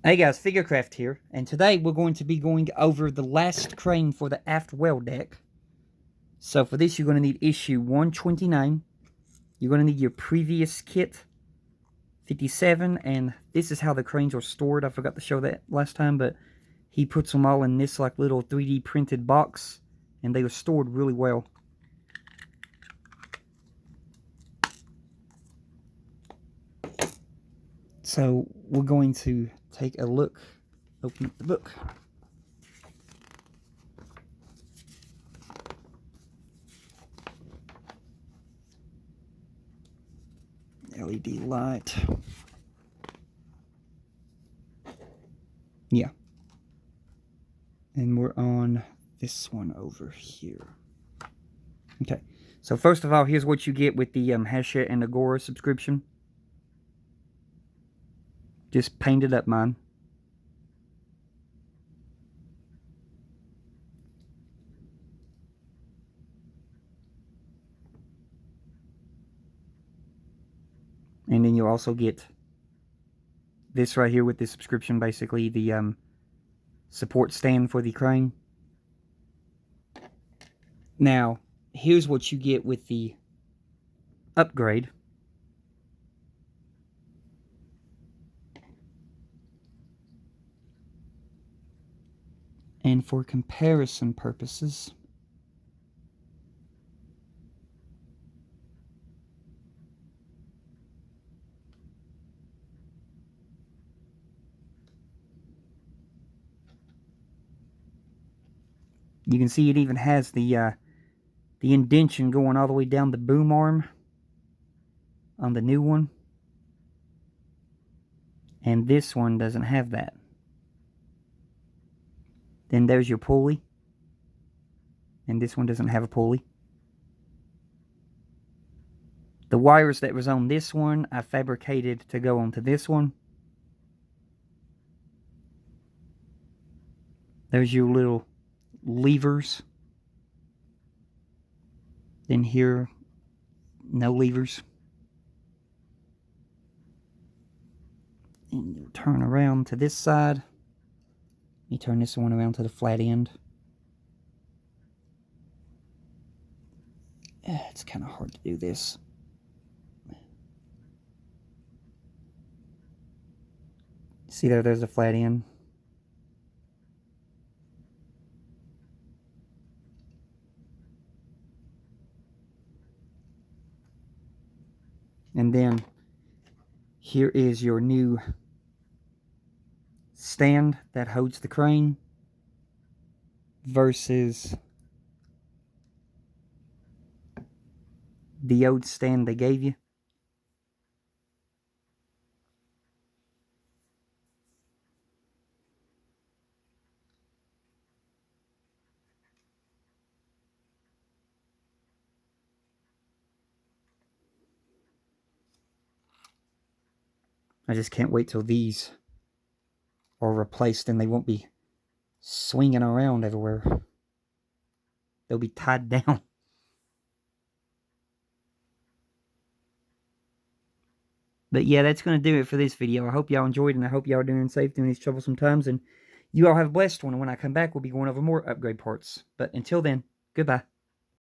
Hey guys, Figurecraft here, and today we're going to be going over the last crane for the aft well deck. So for this, you're going to need issue 129. You're going to need your previous kit, 57, and this is how the cranes are stored. I forgot to show that last time, but he puts them all in this like little 3D printed box, and they are stored really well. So we're going to take a look. Open up the book. LED light. Yeah. And we're on this one over here. Okay. So first of all, here's what you get with the Hachette and Agora subscription. Just painted up mine. And then you'll also get this right here with the subscription, basically the support stand for the crane. Now, here's what you get with the upgrade. And for comparison purposes, you can see it even has the indentation going all the way down the boom arm on the new one. And this one doesn't have that. Then there's your pulley. And this one doesn't have a pulley. The wires that was on this one, I fabricated to go onto this one. There's your little levers. Then here, no levers. And you turn around to this side. You turn this one around to the flat end. It's kind of hard to do this. See there's a flat end. And then here is your new stand that holds the crane versus the old stand they gave you. I just can't wait till these are replaced and they won't be swinging around everywhere. They'll be tied down. But yeah, that's going to do it for this video. I hope y'all enjoyed, and I hope y'all are doing safe during these troublesome times. And you all have a blessed one. And when I come back, we'll be going over more upgrade parts. But until then, goodbye.